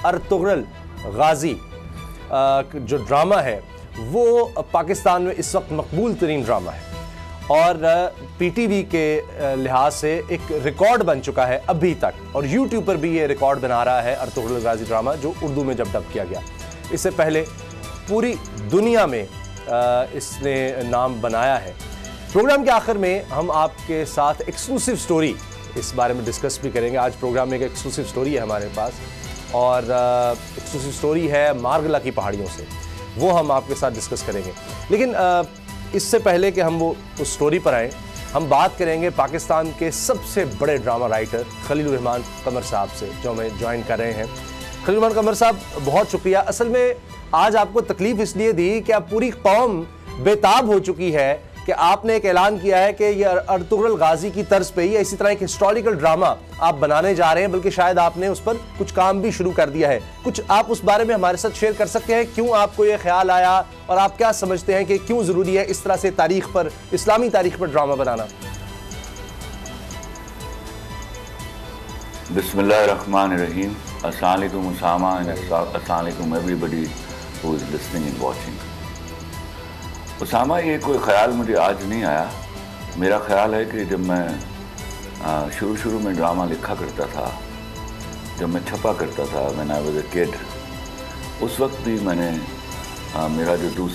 Ertugrul गाजी जो drama है वो पाकिस्तान में इस वक्त मकबूल तरीन ड्रामा है और पीटीवी के लिहाज से एक रिकॉर्ड बन चुका है अभी तक, और यूट्यूब पर भी ये रिकॉर्ड बना रहा है अर्तुगरुल गाजी ड्रामा, जो उर्दू में जब डब किया गया। इससे पहले पूरी दुनिया में इसने नाम बनाया है। प्रोग्राम के आखिर में हम आपके साथ एक्सक्लूसिव स्टोरी इस बारे में डिस्कस भी करेंगे। आज प्रोग्राम में एक एक्सक्लूसिव स्टोरी है हमारे पास, और एक्सक्लूसिव स्टोरी है मार्गला की पहाड़ियों से, वो हम आपके साथ डिस्कस करेंगे। लेकिन इससे पहले कि हम वो उस स्टोरी पर आएँ, हम बात करेंगे पाकिस्तान के सबसे बड़े ड्रामा राइटर खलीलुर रहमान कमर साहब से, जो हमें ज्वाइन कर रहे हैं। खलीलुर रहमान कमर साहब, बहुत शुक्रिया। असल में आज आपको तकलीफ इसलिए दी कि अब पूरी कौम बेताब हो चुकी है कि आपने एक ऐलान किया है कि ये अर्तुगरुल गाजी की तर्ज पे ही इसी तरह एक हिस्टोरिकल ड्रामा आप बनाने जा रहे हैं, बल्कि शायद आपने उस पर कुछ काम भी शुरू कर दिया है। कुछ आप उस बारे में हमारे साथ शेयर कर सकते हैं, क्यों आपको ये ख्याल आया और आप क्या समझते हैं कि क्यों ज़रूरी है इस तरह से तारीख पर, इस्लामी तारीख पर ड्रामा बनाना? बिस्मिल्लाहिर्रहमानिर्रहीम। अस्सलाम वालेकुम उसामा एंड अस्सलाम वालेकुम everybody who is listening and watching. Usama, ये कोई ख्याल मुझे आज नहीं आया। मेरा ख्याल है कि जब मैं शुरू में ड्रामा लिखा करता था, जब मैं छपा करता था, when I was a kid, उस वक्त भी मैंने मेरा जो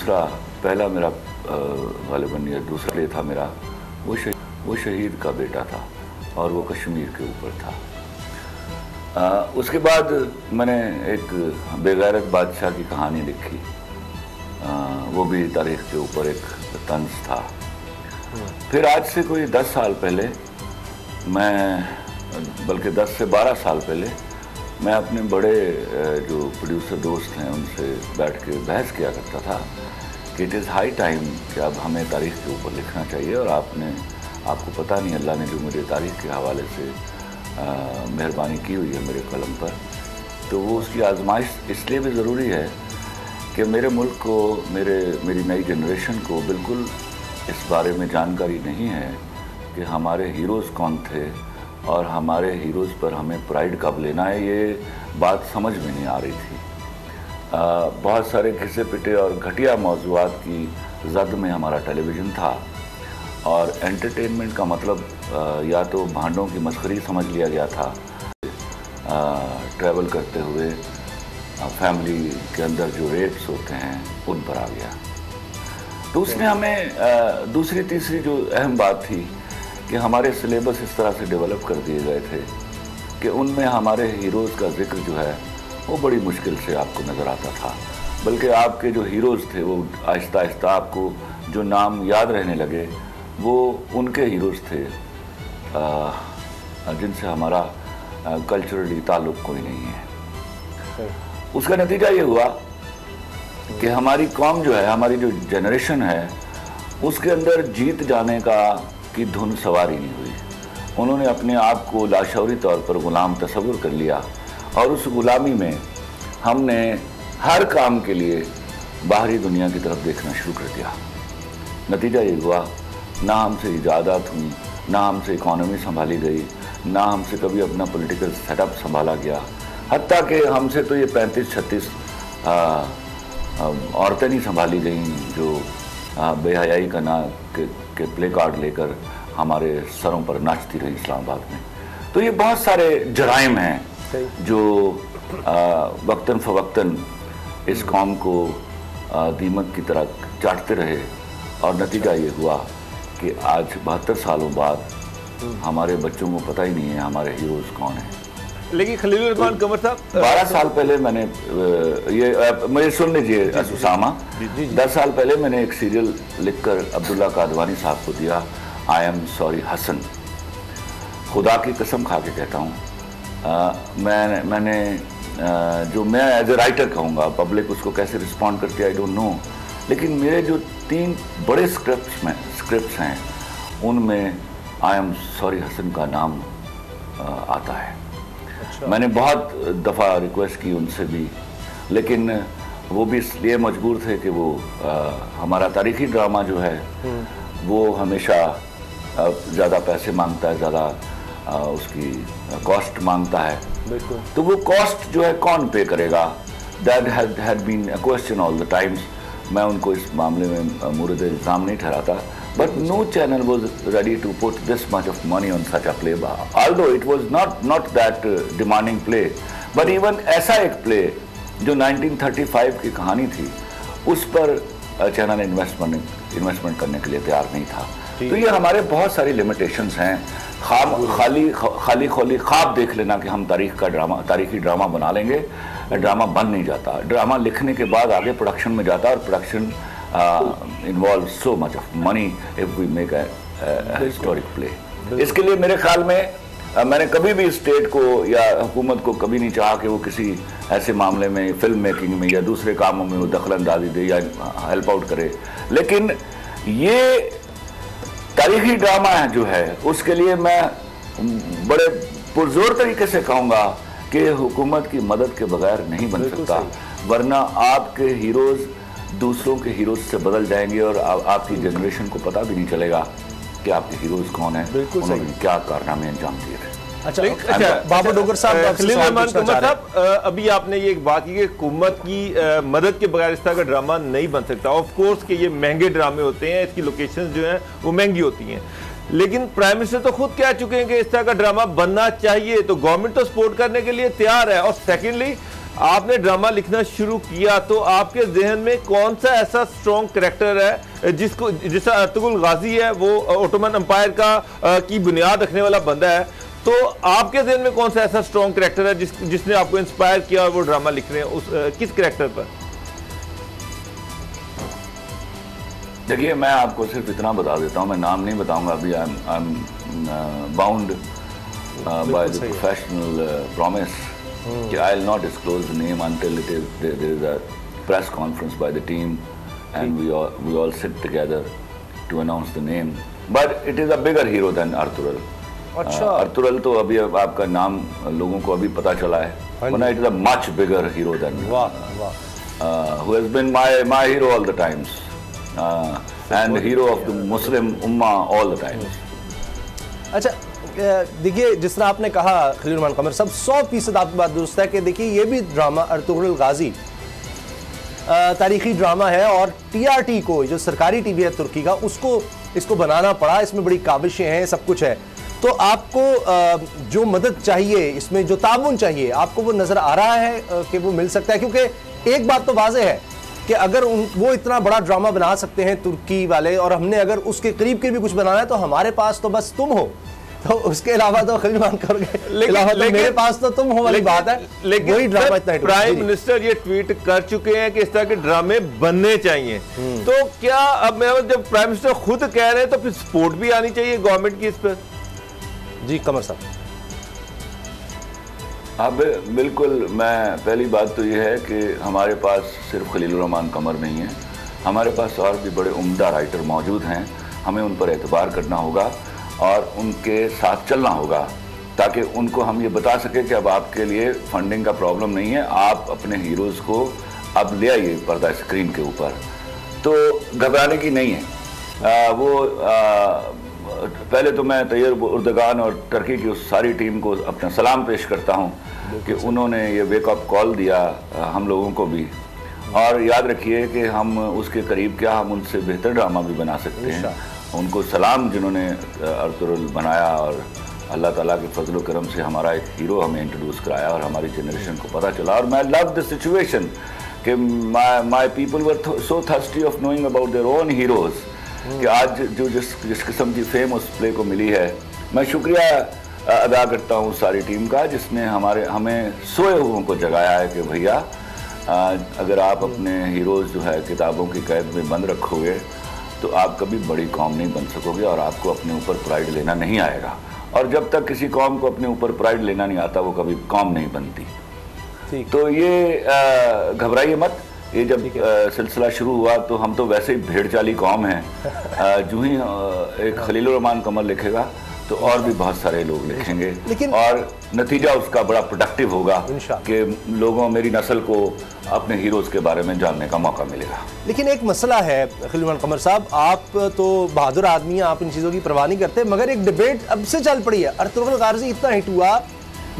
पहला मेरा गालिबन या दूसरा प्ले था मेरा, वो शहीद का बेटा था और वो कश्मीर के ऊपर था। उसके बाद मैंने एक बेगैरत बादशाह की कहानी लिखी, वो भी तारीख के ऊपर एक तंज था। फिर आज से कोई 10 साल पहले बल्कि 10 से 12 साल पहले मैं अपने बड़े जो प्रोड्यूसर दोस्त हैं उनसे बैठ के बहस किया करता था कि इट इज़ हाई टाइम कि अब हमें तारीख के ऊपर लिखना चाहिए। और आपको पता नहीं, अल्लाह ने जो मुझे तारीख के हवाले से मेहरबानी की हुई है मेरे कलम पर, तो वो उसकी आजमाइश इसलिए भी ज़रूरी है कि मेरे मुल्क को, मेरी नई जनरेशन को बिल्कुल इस बारे में जानकारी नहीं है कि हमारे हीरोज़ कौन थे और हमारे हीरोज़ पर हमें प्राइड कब लेना है। ये बात समझ में नहीं आ रही थी। बहुत सारे घिसे पिटे और घटिया मौज़ूआत की जद में हमारा टेलीविज़न था, और एंटरटेनमेंट का मतलब या तो भांडों की मस्खरी समझ लिया गया था। ट्रैवल करते हुए फैमिली के अंदर जो रेप्स होते हैं उन पर आ गया। तो उसने हमें दूसरी तीसरी जो अहम बात थी कि हमारे सिलेबस इस तरह से डेवलप कर दिए गए थे कि उनमें हमारे हीरोज़ का जिक्र जो है वो बड़ी मुश्किल से आपको नज़र आता था। बल्कि आपके जो हीरोज़ थे वो आहिस्ता आहिस्ता आपको जो नाम याद रहने लगे वो उनके हीरोज़ थे जिनसे हमारा कल्चरली ताल्लुक़ कोई नहीं है। उसका नतीजा ये हुआ कि हमारी कौम जो है, हमारी जो जनरेशन है, उसके अंदर जीत जाने की धुन सवारी नहीं हुई। उन्होंने अपने आप को लाशौरी तौर पर ग़ुलाम तस्वुर कर लिया, और उस ग़ुलामी में हमने हर काम के लिए बाहरी दुनिया की तरफ देखना शुरू कर दिया। नतीजा ये हुआ, ना हमसे इजादात हुई, ना हमसे इकॉनमी संभाली गई, ना हमसे कभी अपना पॉलिटिकल सेटअप संभाला गया। हत्ता कि हमसे तो ये 35-36 औरतें नहीं संभाली गई जो बेहयाई का ना के प्ले कार्ड लेकर हमारे सरों पर नाचती रही इस्लामाबाद में। तो ये बहुत सारे जराइम हैं जो वक्तन फ़वक्तन इस कौम को दीमक की तरह चाटते रहे, और नतीजा ये हुआ कि आज 72 सालों बाद हमारे बच्चों को पता ही नहीं है हमारे हीरोज़ कौन हैं। लेकिन खलीलुर रहमान कमर साहब, 12 साल पहले मैंने मुझे सुन लीजिए उसामा, 10 साल पहले मैंने एक सीरियल लिखकर अब्दुल्ला कादवानी साहब को दिया, आई एम सॉरी हसन। खुदा की कसम खा के कहता हूँ, मैंने जो मैं एज ए राइटर कहूँगा, पब्लिक उसको कैसे रिस्पॉन्ड करती है आई डोंट नो, लेकिन मेरे जो 3 बड़े स्क्रिप्ट्स हैं उनमें आई एम सॉरी हसन का नाम आता है। मैंने बहुत दफ़ा रिक्वेस्ट की उनसे भी, लेकिन वो भी इसलिए मजबूर थे कि वो हमारा तारीख़ी ड्रामा जो है वो हमेशा ज़्यादा पैसे मांगता है, ज़्यादा उसकी कॉस्ट मांगता है। बिल्कुल। तो वो कॉस्ट जो है कौन पे करेगा? That had been a question all the times. मैं उनको इस मामले में मुर्द इल्ज़ाम नहीं ठहराता, but no channel was ready to put this much of money on such a play, although it was not that demanding play, but even ऐसा एक प्ले जो 1935 की कहानी थी, उस पर चैनल इन्वेस्टमेंट करने के लिए तैयार नहीं था। तो ये हमारे बहुत सारी लिमिटेशंस हैं। खाली ख्वाब देख लेना कि हम तारीखी ड्रामा बना लेंगे, ड्रामा बन नहीं जाता। ड्रामा लिखने के बाद आगे प्रोडक्शन में जाता है, और production involve so much of money if we make a historic play. इसके लिए मेरे ख्याल में मैंने कभी भी स्टेट को या हुकूमत को कभी नहीं चाहा कि वो किसी ऐसे मामले में, फिल्म मेकिंग में या दूसरे कामों में वो दखलंदाजी दे या हेल्प आउट करे। लेकिन ये तारीखी ड्रामा है जो है, उसके लिए मैं बड़े पुरजोर तरीके से कहूँगा कि हुकूमत की मदद के बगैर नहीं बन सकता, वरना आपके हीरोज़ दूसरों के हीरोज़ से बदल जाएंगे और आपकी जनरेशन को पता भी नहीं चलेगा कि आपके हीरोज़ कौन हैं, उन्होंने क्या कारनामे अंजाम दिए थे। अच्छा, बाबा डोगर साहब, खलील रहमान कमर साहब, अभी आपने ये एक बात की कि हुकूमत की मदद के बगैर इस तरह का ड्रामा नहीं बन सकता। ऑफ कोर्स कि ये महंगे ड्रामे होते हैं, इसकी लोकेशंस जो हैं वो महंगी होती हैं, लेकिन प्राइम मिनिस्टर तो खुद कह चुके हैं कि इस तरह का ड्रामा बनना चाहिए, तो गवर्नमेंट तो सपोर्ट करने के लिए तैयार है। और सेकेंडली, आपने ड्रामा लिखना शुरू किया तो आपके जहन में कौन सा ऐसा स्ट्रॉन्ग करैक्टर है जिसको, जैसा अर्तुगरुल गाजी है वो ओटोमन एम्पायर की बुनियाद रखने वाला बंदा है, तो आपके जहन में कौन सा ऐसा स्ट्रॉन्ग करैक्टर है जिसने आपको इंस्पायर किया और वो ड्रामा लिख रहे हैं, उस किस करैक्टर पर? देखिए, मैं आपको सिर्फ इतना बता देता हूँ, मैं नाम नहीं बताऊंगा अभी। I am bound by the professional promise कि I will not disclose the name until there is a press conference by the team and we all sit together to announce the name. But it is a bigger hero than Artural. अच्छा, Ertugrul तो अभी आपका नाम लोगों को अभी पता चला है, वरना it is a much bigger hero then, who has been my hero all the times and hero of the Muslim Ummah all the times. अच्छा, देखिए, जिस तरह आपने कहा खलील रहमान कमर साहब, 100% आपकी बात दुरुस्त है कि देखिए ये भी ड्रामा अर्तुगरुल गाजी तारीखी ड्रामा है, और TRT को, जो सरकारी टीवी है तुर्की का, उसको इसको बनाना पड़ा। इसमें बड़ी काबिशें हैं, सब कुछ है। तो आपको जो मदद चाहिए, इसमें जो ताबून चाहिए, आपको वो नज़र आ रहा है कि वो मिल सकता है? क्योंकि एक बात तो वाज़ेह है कि अगर वो इतना बड़ा ड्रामा बना सकते हैं तुर्की वाले, और हमने अगर उसके करीब के भी कुछ बनाना है, तो हमारे पास तो बस तुम हो, तो उसके अलावा तो खलील रहमान करोगे, तो मेरे पास तो तुम हो वाली बात है। लेकिन वही ड्रामा इतना प्राइम मिनिस्टर ये ट्वीट कर चुके हैं कि इस तरह के ड्रामे बनने चाहिए, तो क्या अब जब प्राइम मिनिस्टर खुद कह रहे हैं तो फिर सपोर्ट भी आनी चाहिए गवर्नमेंट की इस पर? जी कमर साहब। हाँ बिल्कुल। मैं पहली बात तो ये है कि हमारे पास सिर्फ खलील रहमान कमर नहीं है, हमारे पास और भी बड़े उम्दा राइटर मौजूद हैं। हमें उन पर एतबार करना होगा और उनके साथ चलना होगा, ताकि उनको हम ये बता सकें कि अब आपके लिए फंडिंग का प्रॉब्लम नहीं है, आप अपने हीरोज़ को अब ले आइए पर्दा स्क्रीन के ऊपर। तो घबराने की नहीं है। पहले तो मैं तैयब उर्दगान और टर्की की उस सारी टीम को अपना सलाम पेश करता हूँ कि उन्होंने ये वेकअप कॉल दिया हम लोगों को भी। और याद रखिए कि हम उसके करीब क्या, हम उनसे बेहतर ड्रामा भी बना सकते हैं। उनको सलाम जिन्होंने अर्तुगरुल बनाया, और अल्लाह ताला के फजल करम से हमारा एक हीरो हमें इंट्रोड्यूस कराया और हमारी जनरेशन को पता चला। और मैं लव द सिचुएशन कि my people were so thirsty of knowing about their own heroes कि आज जो जिस किस्म की फेम उस प्ले को मिली है। मैं शुक्रिया अदा करता हूँ सारी टीम का, जिसने हमें सोए हुओं को जगाया है कि भैया अगर आप अपने हीरोज़ जो है किताबों की कैद में बंद रखोगे तो आप कभी बड़ी कौम नहीं बन सकोगे और आपको अपने ऊपर प्राइड लेना नहीं आएगा। और जब तक किसी कौम को अपने ऊपर प्राइड लेना नहीं आता, वो कभी कौम नहीं बनती। तो ये घबराइए मत। ये जब सिलसिला शुरू हुआ तो हम तो वैसे ही भेड़ चाली कौम हैं। जो ही एक खलील रहमान कमर लिखेगा तो और भी बहुत सारे लोग लिखेंगे, लेकिन और नतीजा उसका बड़ा प्रोडक्टिव होगा कि लोगों, मेरी नस्ल को अपने हीरोज़ के बारे में जानने का मौका मिलेगा। लेकिन एक मसला है खलील रहमान कमर साहब, आप तो बहादुर आदमी हैं, आप इन चीज़ों की परवाह नहीं करते, मगर एक डिबेट अब से चल पड़ी है। अर्तुगरुल गाजी इतना हिट हुआ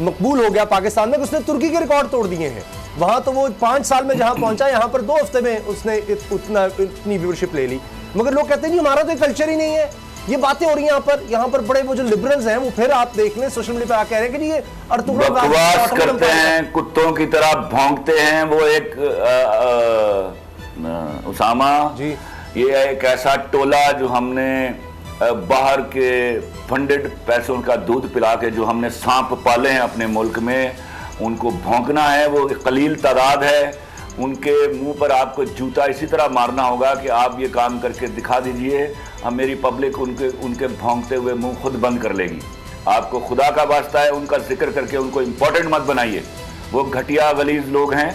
मकबूल हो गया पाकिस्तान में कि उसने तुर्की के रिकॉर्ड तोड़ दिए हैं। वहां तो वो 5 साल में जहां पहुंचा, यहां पर 2 हफ्ते में उसने इतनी व्यूअरशिप ले ली। मगर लोग कहते हैं जी हमारा तो कल्चर ही नहीं है। ये बातें हो रही हैं यहाँ पर बड़े वो जो लिबरल्स हैं वो फिर आप देख लें सोशल मीडिया पर कह रहे हैं कि ये बकवास करते हैं, कुत्तों की तरह भौंकते हैं। वो एक उसामा जी, ये एक ऐसा टोला जो हमने बाहर के फंडेड पैसों का दूध पिला के जो हमने सांप पाले हैं अपने मुल्क में, उनको भौंकना है। वो कलील तादाद है। उनके मुंह पर आपको जूता इसी तरह मारना होगा कि आप ये काम करके दिखा दीजिए, अब मेरी पब्लिक उनके भौंकते हुए मुंह खुद बंद कर लेगी। आपको खुदा का वास्ता है, उनका जिक्र करके उनको इम्पोर्टेंट मत बनाइए। वो घटिया गलीज लोग हैं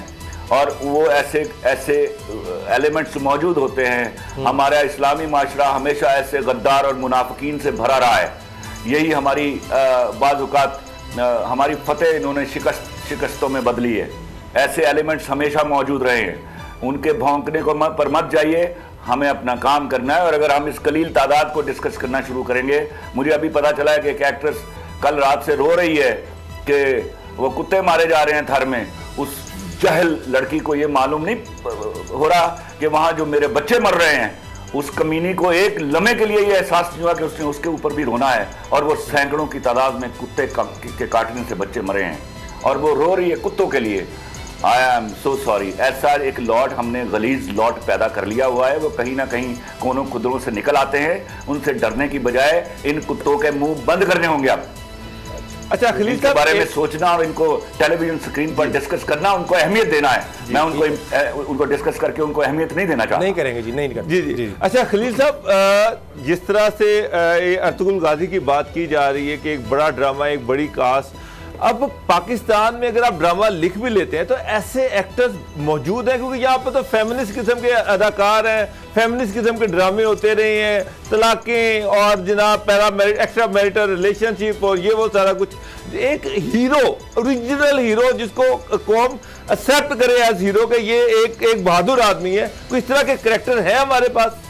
और वो ऐसे एलिमेंट्स मौजूद होते हैं। हमारा इस्लामी माशरा हमेशा ऐसे गद्दार और मुनाफिकीन से भरा रहा है। यही हमारी बाज़ औक़ात हमारी फतेह इन्होंने शिकस्तों में बदली है। ऐसे एलिमेंट्स हमेशा मौजूद रहे हैं। उनके भौंकने को पर मत जाइए, हमें अपना काम करना है। और अगर हम इस कलील तादाद को डिस्कस करना शुरू करेंगे, मुझे अभी पता चला है कि एक एक्ट्रेस कल रात से रो रही है कि वो कुत्ते मारे जा रहे हैं थर में। उस जहल लड़की को ये मालूम नहीं हो रहा कि वहाँ जो मेरे बच्चे मर रहे हैं, उस कमीनी को एक लम्हे के लिए ये एहसास नहीं हुआ कि उसने उसके ऊपर भी रोना है। और वो सैकड़ों की तादाद में कुत्ते के काटने से बच्चे मरे हैं और वो रो रही है कुत्तों के लिए। I am so sorry. ऐसा एक लॉट हमने गलीज लॉट पैदा कर लिया हुआ है। वो कहीं ना कहीं कोनों खुदरों से निकल आते हैं। उनसे डरने की बजाय इन कुत्तों के मुंह बंद करने होंगे आप। अच्छा खलील साहब, बारे में सोचना और इनको टेलीविजन स्क्रीन पर डिस्कस करना, उनको अहमियत देना है। मैं उनको डिस्कस करके उनको अहमियत नहीं देना चाहता। नहीं करेंगे जी, नहीं करेंगे। जी जी। अच्छा खलील साहब, जिस तरह से अर्तुगरुल गाजी की बात की जा रही है कि एक बड़ा ड्रामा, एक बड़ी कास्ट, अब पाकिस्तान में अगर आप ड्रामा लिख भी लेते हैं तो ऐसे एक्टर्स मौजूद हैं, क्योंकि यहाँ पर तो फेमिनिस्ट किस्म के अदाकार हैं, फेमिनिस्ट किस्म के ड्रामे होते रहे हैं, तलाकें और जनाब एक्स्ट्रा मैरिटल रिलेशनशिप और ये वो सारा कुछ। एक हीरो, ओरिजिनल हीरो जिसको कौम एक्सेप्ट करे एज हीरो के, ये एक बहादुर आदमी है। तो इस तरह के कैरेक्टर है हमारे पास।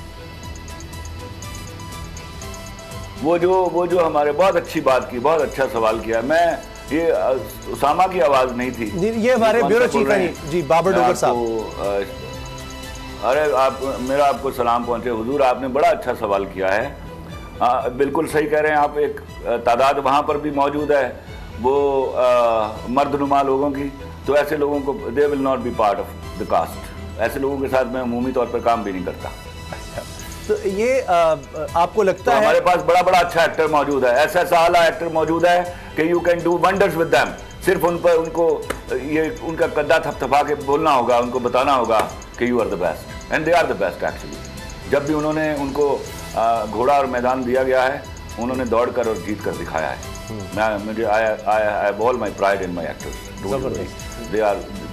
वो जो हमारे बहुत अच्छी बात की, बहुत अच्छा सवाल किया। मैं ये उसामा की आवाज नहीं थी जी, ये हमारे ब्यूरो चीफ हैं जी, बाबर डोगर साहब। अरे मेरा आपको सलाम पहुंचे हुजूर, आपने बड़ा अच्छा सवाल किया है। बिल्कुल सही कह रहे हैं आप। एक तादाद वहाँ पर भी मौजूद है वो मर्दनुमा लोगों की। तो ऐसे लोगों को they will not be part of the cast. ऐसे लोगों के साथ मैं अमूमी तौर पर काम भी नहीं करता। तो ये आपको लगता है हमारे पास बड़ा अच्छा एक्टर मौजूद है, ऐसा आला एक्टर मौजूद है कि you can do wonders with them. सिर्फ उनको ये उनका कद्दा थपथपा के बोलना होगा, उनको बताना होगा कि you are the best and they are the best actually. जब भी उनको घोड़ा और मैदान दिया गया है, उन्होंने दौड़ कर और जीत कर दिखाया है। मुझे I have all my pride in my actors.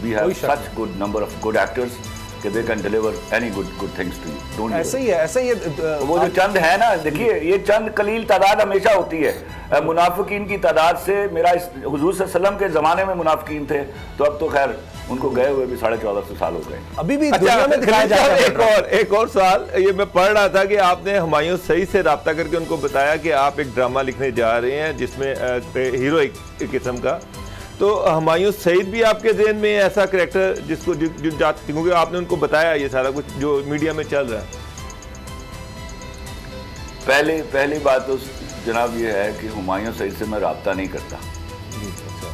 We have such good number of good actors कि they can deliver any good things to you. ऐसे ही है वो जो चंद है ना, देखिए ये चंद कलील तादाद हमेशा होती है। मुनाफिकीन की तादाद से, मेरा इस हुजूर सल्लल्लाहु अलैहि वसल्लम के ज़माने में मुनाफिकीन थे, तो अब तो खैर उनको गए हुए भी 1450 साल हो गए, अभी भी दुनिया में दिखाया जाता है। एक और सवाल, ये मैं पढ़ रहा था कि आपने हुमायूं सईद से रब्ता करके उनको बताया कि आप एक ड्रामा लिखने जा रहे हैं जिसमें हीरो एक किस्म का। तो हुमायूं सईद भी आपके ज़हन में ऐसा कैरेक्टर जिसको क्योंकि आपने उनको बताया ये सारा कुछ जो मीडिया में चल रहा है। पहली बात तो जनाब ये है कि हुमायूं सईद से मैं रब्ता नहीं करता।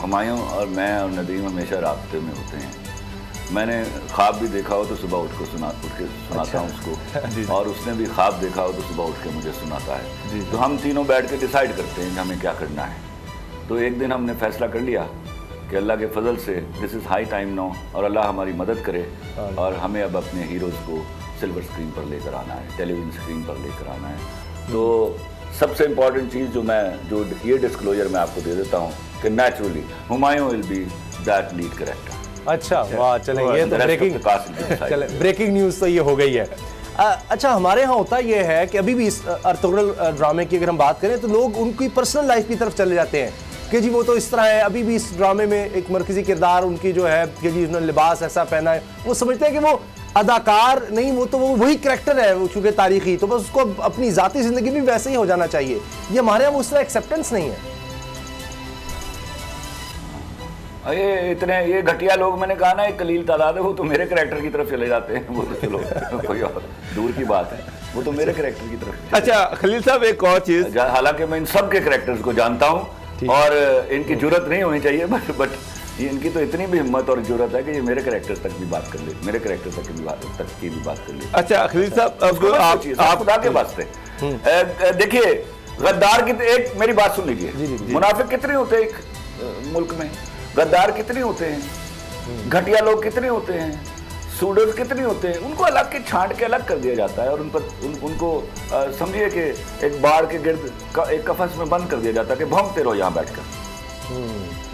हुमायूं और मैं और नदीम हमेशा राब्ते में होते हैं। मैंने ख्वाब भी देखा हो तो सुबह उठ के सुनाता हूँ उसको, और उसने भी ख्वाब देखा हो तो सुबह उठ के मुझे सुनाता है। तो हम तीनों बैठ के डिसाइड करते हैं कि हमें क्या करना है। तो एक दिन हमने फैसला कर लिया कि अल्लाह के फजल से this is high time now, और अल्लाह हमारी मदद करे और हमें अब अपने हीरोज़ को सिल्वर स्क्रीन पर लेकर आना है, टेलीविजन स्क्रीन पर लेकर आना है। तो सबसे इम्पॉर्टेंट चीज़ जो ये डिस्क्लोजर मैं आपको दे देता हूँ कि naturally Humayun will be that lead character. अच्छा वाह, चलें ये तो ब्रेकिंग न्यूज़ तो ये हो गई है। अच्छा, हमारे यहाँ होता ये है कि अभी भी इस अर्तुगरुल ड्रामे की अगर हम बात करें तो लोग उनकी पर्सनल लाइफ की तरफ चले जाते हैं कि जी वो तो इस तरह है। अभी भी इस ड्रामे में एक मरकजी किरदार उनकी जो है कि जी उन्होंने लिबास ऐसा पहना है, वो समझते हैं कि वो अदाकार नहीं, वो तो वही करैक्टर है, वो चूँकि तारीखी, तो बस उसको अपनी ज़ाती ज़िंदगी भी वैसे ही हो जाना चाहिए। ये हमारे यहाँ वो उस तरह एक्सेप्टेंस नहीं है। ये इतने ये घटिया लोग, मैंने कहा ना एक कलील तादाद है, वो तो मेरे कैरेक्टर की तरफ चले जाते हैं, वो तो चलो कोई और दूर की बात है, वो तो मेरे कैरेक्टर की तरफ। अच्छा खलील साहब, एक और चीज़, हालांकि मैं इन सब के कैरेक्टर्स को जानता हूँ और इनकी जरूरत नहीं होनी चाहिए, बट इनकी तो इतनी भी हिम्मत और जरूरत है कि ये मेरे कैरेक्टर तक भी बात कर ले, मेरे कैरेक्टर तक की भी बात कर ले। अच्छा खलील साहब, अब आप खुदा के वास्ते देखिए, गद्दार की एक मेरी बात सुन लीजिए, मुनाफिक कितने होते हैं एक मुल्क में, गद्दार कितने होते हैं, घटिया लोग कितने होते हैं, सूडर्स कितने होते हैं, उनको अलग के छांट के अलग कर दिया जाता है और उन पर उनको समझिए कि एक बाढ़ के गिर्द एक कफस में बंद कर दिया जाता है कि भौंकते रहो यहाँ बैठकर,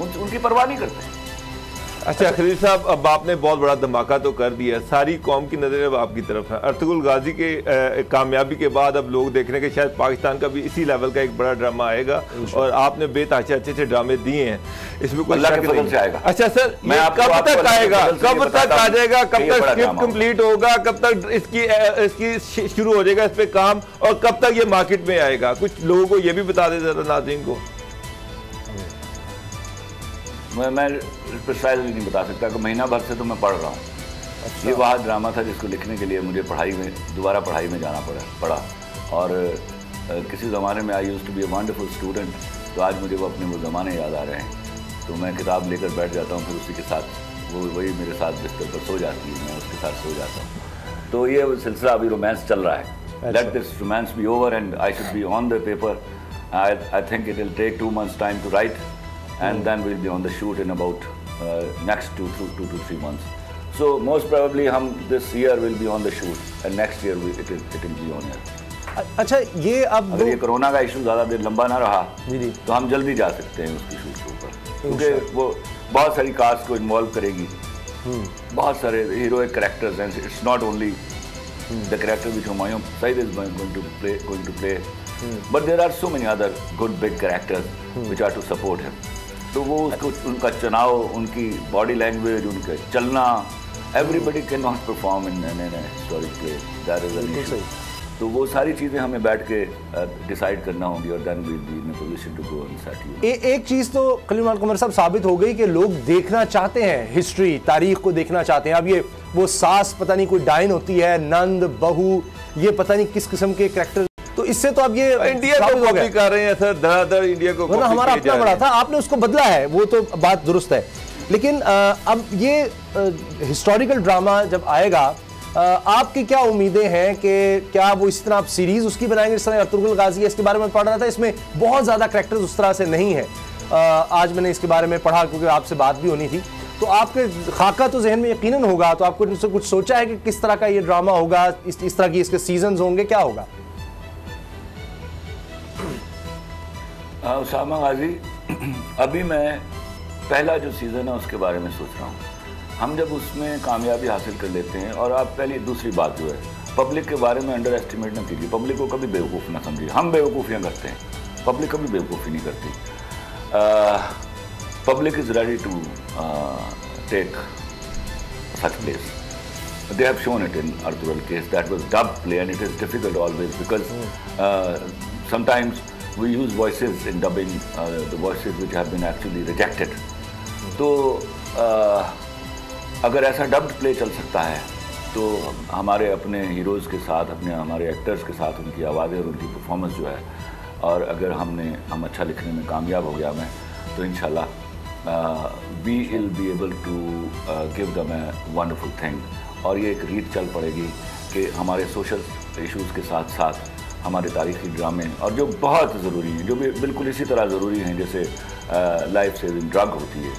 उनकी परवाह नहीं करते। अच्छा खलील साहब, अब आपने बहुत बड़ा धमाका तो कर दिया, सारी कौम की नज़रें अब आपकी तरफ है। अर्तुगरुल गाजी के कामयाबी के बाद अब लोग देख रहे हैं कि शायद पाकिस्तान का भी इसी लेवल का एक बड़ा ड्रामा आएगा और आपने बेताचे अच्छे ड्रामे दिए हैं, इसमें कोई शक नहीं आएगा। अच्छा सर, कब तक आएगा, कब तक आ जाएगा, कब तक स्क्रिप्ट कंप्लीट होगा, कब तक इसकी शुरू हो जाएगा इस पे काम, और कब तक ये मार्केट में आएगा, कुछ लोगों को ये भी बता दे जरा नाज़रीन को। मैं प्रिसाइजली नहीं बता सकता कि महीना भर से तो मैं पढ़ रहा हूँ। अच्छा। ये वह ड्रामा था जिसको लिखने के लिए मुझे दोबारा पढ़ाई में जाना पड़ा और किसी ज़माने में I used to be a wonderful student, तो आज मुझे वो अपने वो ज़माने याद आ रहे हैं, तो मैं किताब लेकर बैठ जाता हूँ, फिर उसी के साथ वही मेरे साथ बिस्तर पर सो जाती है, मैं उसके साथ सो जाता हूँ। तो ये सिलसिला अभी रोमांस चल रहा है। Let this romance be over and I should be on the paper. I think it will take 2 months time to write and then we'll be on the shoot in about next 2 to 3 months. So most probably this year will be on the shoot and next year it will be on air. अच्छा, ये अब अगर ये corona का issue ज़्यादा देर लंबा ना रहा तो हम जल्दी जा सकते हैं उसकी शूट के ऊपर, क्योंकि वो बहुत सारी कास्ट को इन्वॉल्व करेगी, बहुत सारे हीरोइक कैरेक्टर्स हैं। It's not only the character which Humayun Saeed is going to play but there are so many other good big characters which are to support him. तो वो उसको उनका चुनाव, उनकी बॉडी लैंग्वेज, उनका चलना, everybody cannot perform in a historic play. That is an issue. तो वो सारी चीज़ें हमें बैठ के डिसाइड करना होंगी और then we'll be in a position to go on set. एक चीज़ तो खलील महमूद कुंवर साहब साबित हो गई कि लोग देखना चाहते हैं, हिस्ट्री तारीख को देखना चाहते हैं। अब ये वो सास पता नहीं कोई डाइन होती है, नंद बहू, ये पता नहीं किस किस्म के कैरेक्टर, तो इससे तो अब ये इंडिया को कॉपी कर रहे हैं सर, धड़ाधड़ इंडिया को कॉपी, हमारा अपना बड़ा था, आपने उसको बदला है, वो तो बात दुरुस्त है। लेकिन अब ये हिस्टोरिकल ड्रामा जब आएगा, आपकी क्या उम्मीदें हैं कि क्या वो इस तरह आप सीरीज उसकी बनाएंगे जिस तरह अर्तुगरुल गाजी है? इसके बारे में पढ़ रहा था, इसमें बहुत ज़्यादा कैरेक्टर्स उस तरह से नहीं है। आज मैंने इसके बारे में पढ़ा क्योंकि आपसे बात भी होनी थी, तो आपके खाका तो जहन में यकीनन होगा, तो आपको इनसे कुछ सोचा है कि किस तरह का ये ड्रामा होगा, इस तरह की इसके सीजन्स होंगे, क्या होगा? उसामा गाजी, अभी मैं पहला जो सीज़न है उसके बारे में सोच रहा हूँ। हम जब उसमें कामयाबी हासिल कर लेते हैं, और आप पहली दूसरी बात जो है, पब्लिक के बारे में अंडर एस्टिमेट ना कीजिए, पब्लिक को कभी बेवकूफ़ ना समझिए। हम बेवकूफ़ियाँ करते हैं, पब्लिक कभी बेवकूफ़ी नहीं करती। Public is ready to take such place. They have shown it in Arthural case. That was dubbed play, and it is difficult always because sometimes we use voices in dubbing, the voices which have been actually rejected. तो अगर ऐसा dubbed play चल सकता है तो हमारे अपने heroes के साथ, हमारे एक्टर्स के साथ उनकी आवाज़ें और उनकी परफॉर्मेंस जो है, और अगर हम अच्छा लिखने में कामयाब हो गया मैं, तो इंशाल्लाह we will be able to give them a wonderful thing. और ये एक रीत चल पड़ेगी कि हमारे सोशल इश्यूज़ के साथ साथ हमारे तारीख़ी ड्रामे, और जो बहुत ज़रूरी हैं, जो भी बिल्कुल इसी तरह ज़रूरी हैं जैसे लाइफ सेविंग ड्रग होती है,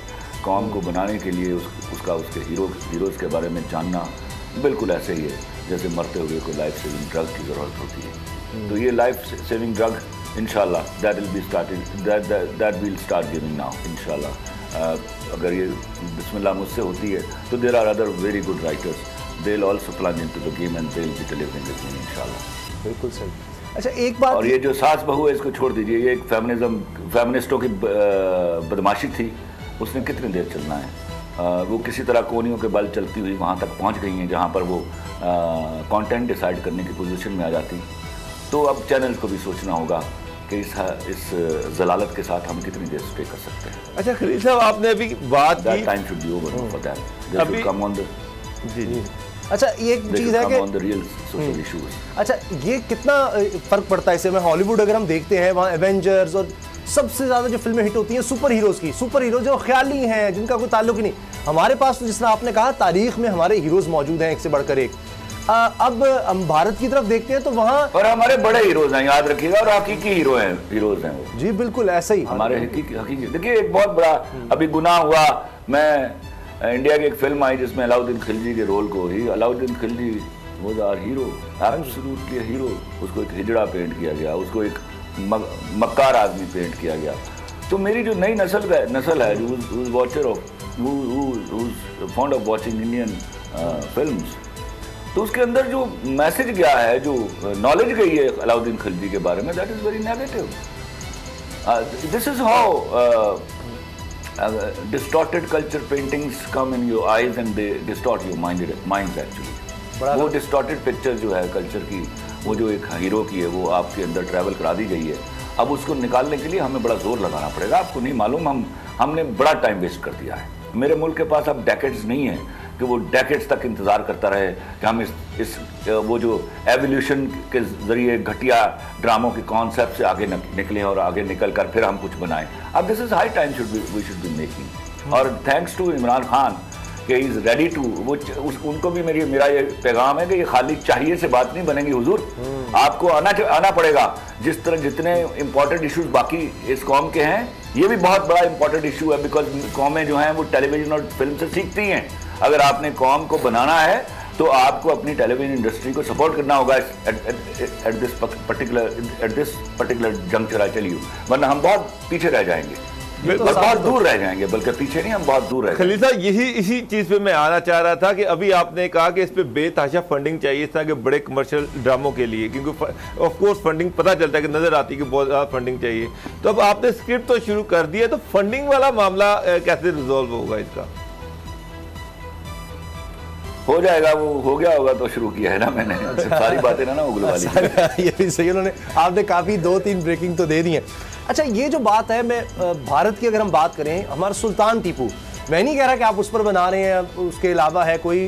कौम को बनाने के लिए उसके हीरोज़ के बारे में जानना बिल्कुल ऐसे ही है जैसे मरते हुए को लाइफ सेविंग ड्रग की ज़रूरत होती है। तो ये लाइफ सेविंग ड्रग इंशाल्लाह that will start giving now इंशाल्लाह। अगर ये बिस्मिल्लाह मुझसे होती है तो there are other very good writers, they will also plunge into the game and they will be delivering the game इंशाल्लाह। बिल्कुल सही। अच्छा एक बात, और ये जो सास बहू है इसको छोड़ दीजिए, ये एक फेमिनिस्टों की बदमाशी थी, उसने कितनी देर चलना है? वो किसी तरह कोनियों के बल चलती हुई वहाँ तक पहुँच गई हैं जहाँ पर वो कंटेंट डिसाइड करने की पोजीशन में आ जाती। तो अब चैनल्स को भी सोचना होगा कि इस जलालत के साथ हम कितनी देर स्टे कर सकते हैं। अच्छा खलील साहब, आपने अभी बात की time should be over for that, अभी कम ऑन द जी। अच्छा ये एक चीज़ है कि रियल सोशल इश्यूज। अच्छा ये कितना फर्क पड़ता है इससे? मैं हॉलीवुड अगर हम देखते हैं वहाँ एवेंजर्स और सबसे ज़्यादा जो फिल्में हिट होती हैं सुपर हीरोज़ की, सुपर हीरो जो ख्याली हैं जिनका कोई ताल्लुक ही नहीं। हमारे पास तो जिस तरह आपने कहा तारीख में हमारे हीरोज़ मौजूद हैं एक से बढ़कर एक। अब हम भारत की तरफ देखते हैं तो वहाँ और हमारे बड़े हीरोज हैं, याद रखिएगा, और हकीकी हीरोज हैं वो। जी बिल्कुल ऐसा ही हमारे हकीकी। देखिए एक बहुत बड़ा अभी गुनाह हुआ, मैं इंडिया की एक फिल्म आई जिसमें अलाउद्दीन खिलजी के रोल को ही, Alauddin Khilji was our hero, absolutely hero. उसको एक हिजड़ा पेंट किया गया, उसको एक मक्कार आदमी पेंट किया गया। तो मेरी जो नई नस्ल है जो watcher of fond of watching Indian films, तो उसके अंदर जो मैसेज गया है, जो नॉलेज गई है अलाउद्दीन खिलजी के बारे में, that is very negative. This is how distorted culture paintings come in your eyes and they distort your minds actually। वो distorted picture जो है कल्चर की, वो जो एक हीरो की है, वो आपके अंदर ट्रैवल करा दी गई है। अब उसको निकालने के लिए हमें बड़ा जोर लगाना पड़ेगा। आपको नहीं मालूम, हमने बड़ा टाइम वेस्ट कर दिया है। मेरे मुल्क के पास अब डेकेड्स नहीं है कि वो डेकेड्स तक इंतज़ार करता रहे कि हम इस वो जो एवोल्यूशन के ज़रिए घटिया ड्रामों के कॉन्सेप्ट से आगे निकलें और आगे निकल कर फिर हम कुछ बनाएं। अब this is high time we should be making. और थैंक्स टू इमरान खान कि इज़ रेडी टू, वो उनको भी मेरा ये पैगाम है कि ये खाली चाहिए से बात नहीं बनेगी हुजूर, आपको आना पड़ेगा। जिस तरह जितने इंपॉर्टेंट इश्यूज बाकी इस कौम के हैं, ये भी बहुत बड़ा इंपॉर्टेंट इशू है, बिकॉज कौमें जो हैं वो टेलीविजन और फिल्म से सीखती हैं। अगर आपने कौम को बनाना है तो आपको अपनी टेलीविजन इंडस्ट्री को सपोर्ट करना होगा at this particular juncture, I tell you, वरना हम बहुत पीछे रह जाएंगे, बहुत दूर रह जाएंगे, बल्कि पीछे नहीं, हम बहुत दूर रह जाएंगे। खलील साहब, इसी चीज पे मैं आना चाह रहा था कि अभी आपने कहा कि इस पे बेतहाशा फंडिंग चाहिए इस तरह के बड़े कमर्शियल ड्रामों के लिए, क्योंकि ऑफ कोर्स फंडिंग पता चलता है कि नजर आती है कि बहुत ज़्यादा फंडिंग चाहिए। तो अब आपने स्क्रिप्ट तो शुरू कर दिया, तो फंडिंग वाला मामला कैसे रिजॉल्व होगा? इसका हो जाएगा, वो हो गया होगा तो शुरू किया है ना मैंने। सारी बातें ना उगल वाली ये भी सही, उन्होंने आपने काफ़ी 2-3 ब्रेकिंग तो दे दी है। अच्छा ये जो बात है, मैं भारत की अगर हम बात करें, हमारा सुल्तान टीपू, मैं नहीं कह रहा कि आप उस पर बना रहे हैं, उसके अलावा है कोई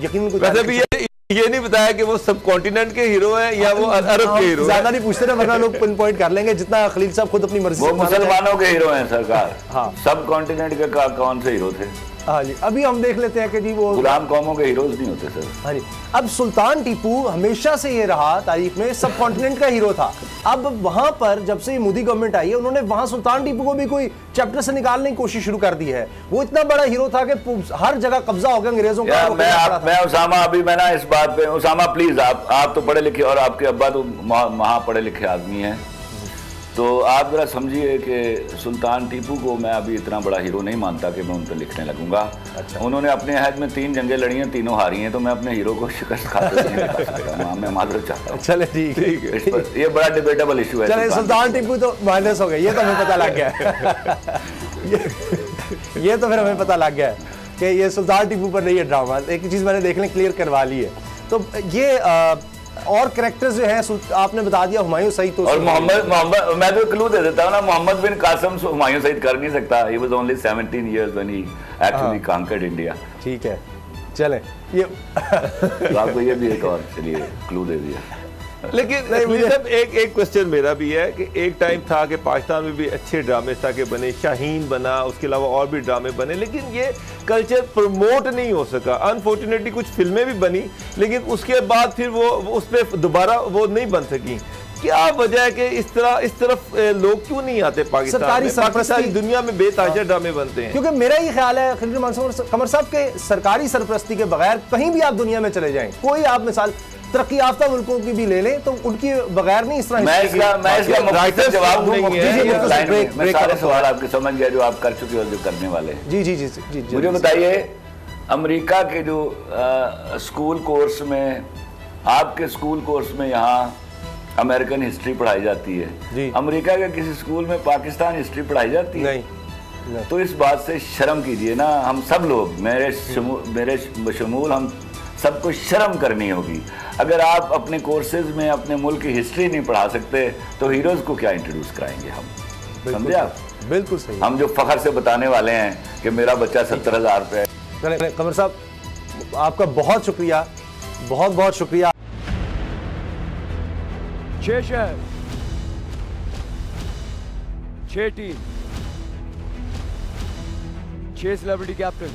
यकीन कुछ वैसे भी ये नहीं बताया कि वो सब कॉन्टिनेंट के हीरो हैं या वो अरब के हीरो। ज्यादा नहीं पूछते ना, वरना लोग पिन पॉइंट कर लेंगे जितना खलील साहब खुद अपनी मर्जी। वो मुसलमानों के हीरो हैं सरकार। हाँ, सब कॉन्टिनेंट के कौन से हीरो थे? हाँ जी, अभी हम देख लेते हैं कि जी वो गुलाम कौमों के हीरोज नहीं होते सर। हाँ जी, अब सुल्तान टीपू हमेशा से ये रहा तारीख में सब कॉन्टिनेंट का हीरो था। अब वहां पर जब से मोदी गवर्नमेंट आई है, उन्होंने वहां सुल्तान टीपू को भी कोई चैप्टर से निकालने की कोशिश शुरू कर दी है। वो इतना बड़ा हीरो था कि हर जगह कब्जा हो गया अंग्रेजों का। मैं उसामा, अभी मैं ना इस बात पे, उसामा प्लीज, आप तो पढ़े लिखे और आपके अब्बा तो महा पढ़े लिखे आदमी हैं, तो आप जरा समझिए कि सुल्तान टीपू को मैं अभी इतना बड़ा हीरो नहीं मानता कि मैं उन पर लिखने लगूंगा। अच्छा। उन्होंने अपने अहद में 3 जंगें लड़ी हैं, तीनों हारी हैं, तो मैं अपने हीरो को शिकस्त खाते नहीं दिखा सकता। मैं माजरत चाहता हूँ। चले ठीक है, ये बड़ा डिबेटेबल इशू है। चले सुल्तान टीपू तो माइनस हो गए, ये तो हमें पता लग गया। ये तो फिर हमें पता लग गया कि ये सुल्तान टीपू पर नहीं है ड्रामा। एक चीज़ मैंने देखने क्लियर करवा ली है। तो ये और कैरेक्टर्स जो हैं आपने बता दिया, हुमायूं सईद तो, और मोहम्मद मैं तो क्लू दे देता हूँ ना, मोहम्मद बिन कासिम हुमायूं सईद कर नहीं सकता। he was only 17 years when he actually conquered India। ठीक है, चलें ये तो आपको ये भी एक और चलिए क्लू दे दिया। लेकिन एक क्वेश्चन मेरा भी है कि एक टाइम था कि पाकिस्तान में भी अच्छे ड्रामे ताकि बने, शाहीन बना, उसके अलावा और भी ड्रामे बने, लेकिन ये कल्चर प्रमोट नहीं हो सका। अनफॉर्चुनेटली कुछ फिल्में भी बनी, लेकिन उसके बाद फिर वो उस पर दोबारा वो नहीं बन सकी। क्या वजह है कि इस तरफ लोग क्यों नहीं आते पाकिस्तान में? पाकिस्तानी दुनिया में बेतहाशा ड्रामे बनते हैं। क्योंकि मेरा ये ख्याल है खलील कमर साहब के सरकारी सरपरस्ती के बगैर कहीं भी आप दुनिया में चले जाएं, कोई आप मिसाल तरक्की याफ्ता मुल्कों की भी ले लें, तो उनकी बगैर नहीं इस तरह। मैं इसका जवाब दूंगा। मैं सारे सवाल आपके समझ गया जो आप कर चुके हो, जो करने वाले। जी जी जी जी, मुझे बताइए, अमेरिका के जो स्कूल कोर्स में, आपके स्कूल कोर्स में यहाँ अमेरिकन हिस्ट्री पढ़ाई जाती है, अमेरिका के किसी स्कूल में पाकिस्तान हिस्ट्री पढ़ाई जाती है? नहीं। तो इस बात से शर्म कीजिए ना, हम सब लोग, मेरे बशमूल हम सबको शर्म करनी होगी। अगर आप अपने कोर्सेज में अपने मुल्क की हिस्ट्री नहीं पढ़ा सकते तो हीरोज़ को क्या इंट्रोड्यूस कराएंगे हम? समझे आप? बिल्कुल सही। हम जो फखर से बताने वाले हैं कि मेरा बच्चा 70,000 रुपये। कमर साहब आपका बहुत शुक्रिया, बहुत बहुत शुक्रिया। 6 शहर, 6 टीम, 6 सेलिब्रिटी कैप्टन।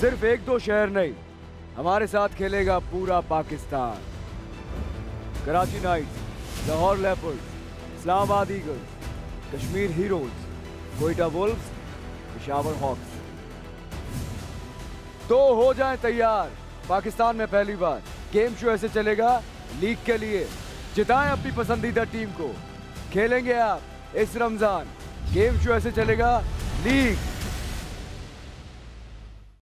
सिर्फ 1-2 शहर नहीं, हमारे साथ खेलेगा पूरा Pakistan. Karachi knights, Lahore leopards, Islamabad eagles, Kashmir heroes, Quetta wolves, Peshawar hawks. तो हो जाएं तैयार, पाकिस्तान में पहली बार गेम शो ऐसे चलेगा लीग के लिए। जिताएं अपनी पसंदीदा टीम को। खेलेंगे आप इस रमजान, गेम शो ऐसे चलेगा लीग।